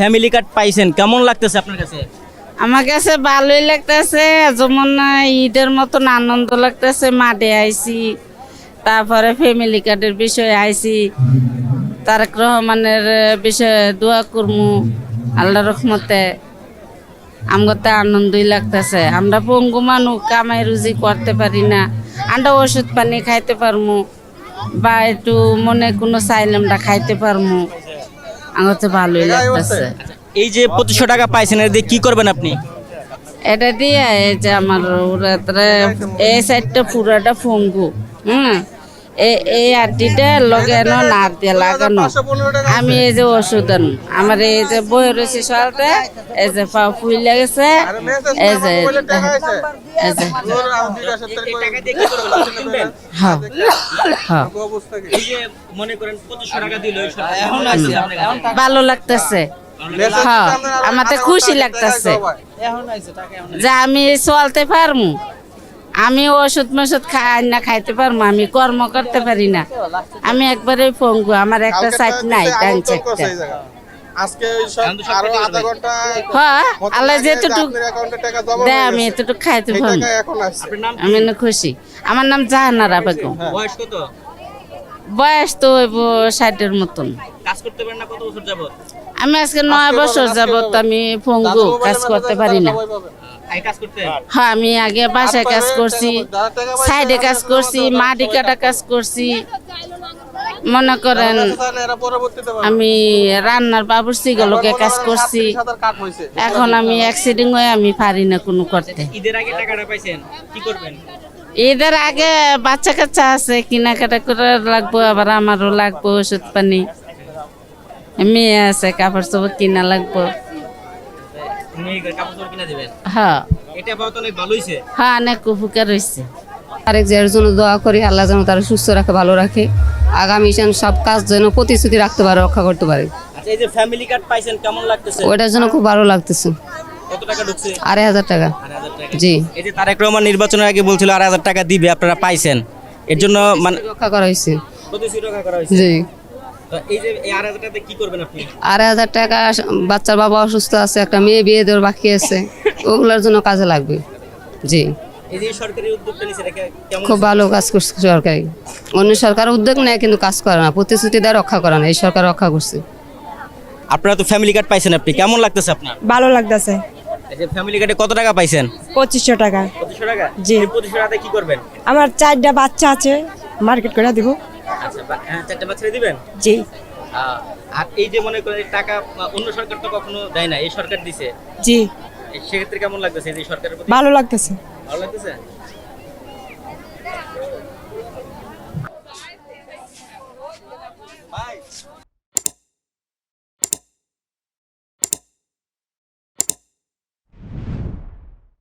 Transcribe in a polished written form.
Family card পাইছেন, কেমন লাগতেছে আপনার কাছে? আমার কাছে ভালোই লাগতেছে, যেমন ঈদের মতন আনন্দ লাগতেছে। মাঠে আইছি, তারপরে ফ্যামিলি কার্ডের বিষয়ে আইছি, তারেক রহমানের বিষয়ে দোয়া করমু আল্লাহ রহমতে। আমার তো আনন্দই লাগতেছে। আমরা পঙ্গু মানুষ, কামাই রুজি করতে পারি না, আমরা ওষুধ পানি খাইতে পারমু বা একটু মনে কোনো চাইলামটা খাইতে পারমু। আমার তো ভালোই লাগতেছে। এই যে 2500 টাকা পাইছেন, এটা দিয়ে কি করবেন আপনি? এটা দিয়ে এই যে আমার এই সাইডটা পুরাটা ফঙ্গু, এই আটিটা লগানো না দিয়ে লাগানো। আমি এই যে ওষুধ আনো, আমার এই যে বই রয়েছে সকালটা, এই যে পা ফুলে গেছে, এই যে এই যে হ্যাঁ হ্যাঁ ভালো লাগতেছে। হ্যাঁ আমাতে খুশি লাগতেছে যে আমি চলতে পারমু, আমি ওষুধ মষুধ না খাইতে পারবো, আমি কর্ম করতে পারি না, আমি একবারে পঙ্গু, আমার একটা সাইড নাই ডান সাইডটা। হ্যাঁ আল্লাহ যেটুকু দেয় আমি এতটুকু খাইতে পারবো, আমি না খুশি। আমার নাম জাহানারা বেগম। বয়স তো 60-এর মতন। আমি আজকে 9 বছর যাবত আমি পঙ্গু, কাজ করতে পারি না। হ্যাঁ আমি আগে বাসায় কাজ করছি, সাইডে কাজ করছি, মাটি কাটা কাজ করছি, মনে করেন আমি রান্নার বাবুর্চি গুলোকে কাজ করছি। এখন আমি অ্যাক্সিডেন্ট হয়ে আমি পারি না কোনো করতে। ঈদের আগে টাকাটা পাইছেন, কি করবেন? ঈদের আগে বাচ্চা কাচ্চা আছে, কেনাকাটা করে লাগবো, আবার আমারও লাগবো ওষুধ পানি, মেয়ে আছে, কাপড় চোপড় কিনা লাগবো। হ্যাঁ হ্যাঁ অনেক উপকার হয়েছে। আরেক যার জন্য দোয়া করি, আল্লাহ যেন তারা সুস্থ রাখে, ভালো রাখে, আগামী সব কাজ যেন প্রতিশ্রুতি রাখতে পারে, রক্ষা করতে পারে। এই যে ফ্যামিলি কার্ড পাইছেন, কেমন লাগতেছে? ওইটার জন্য খুব ভালো লাগতেছে। কত টাকা ঢুকছে? 2,500 টাকা। জি। এই যে তারেক রহমান নির্বাচনের আগে বলছিল 2,500 টাকা দিবে, আপনারা পাইছেন, এর জন্য মানে রক্ষা করা হয়েছে। প্রতিশ্রুতি রক্ষা করা হয়েছে। জি। এই যে এই 2,500 টাকাতে কি করবেন আপনি? 2,500 টাকা বাচ্চার বাবা অসুস্থ আছে, একটা মেয়ে বিয়ে দেওয়ার বাকি আছে, ওগুলোর জন্য কাজে লাগবে। জি। এই যে সরকারি উদ্যোগটা নিছে, এটা কেমন? খুব ভালো কাজ করছে সরকারি। অন্য সরকার উদ্যোগ নেয় কিন্তু কাজ করে না, প্রতিশ্রুতি দেয়, রক্ষা করে না। এই সরকার রক্ষা করছে। আপনারা তো ফ্যামিলি কার্ড পাইছেন, আপনি কেমন লাগতেছে আপনার? ভালো লাগতেছে। এই যে ফ্যামিলি কার্ডে কত টাকা পাইছেন? 2500 টাকা। 2500 টাকা? জি। এই 2500 টাকাতে কি করবেন? আমার 4টা বাচ্চা আছে, মার্কেট করে দিব। আচ্ছা, হ্যাঁ 4টা বাচ্চারে দিবেন? জি। আর এই যে মনে করেন টাকা অন্য সরকার তো কখনো দেয় না, এই সরকার দিছে। জি। সেক্ষেত্রে কেমন লাগতেছে এই সরকারের প্রতি? ভালো লাগতেছে। ভালো লাগতেছে?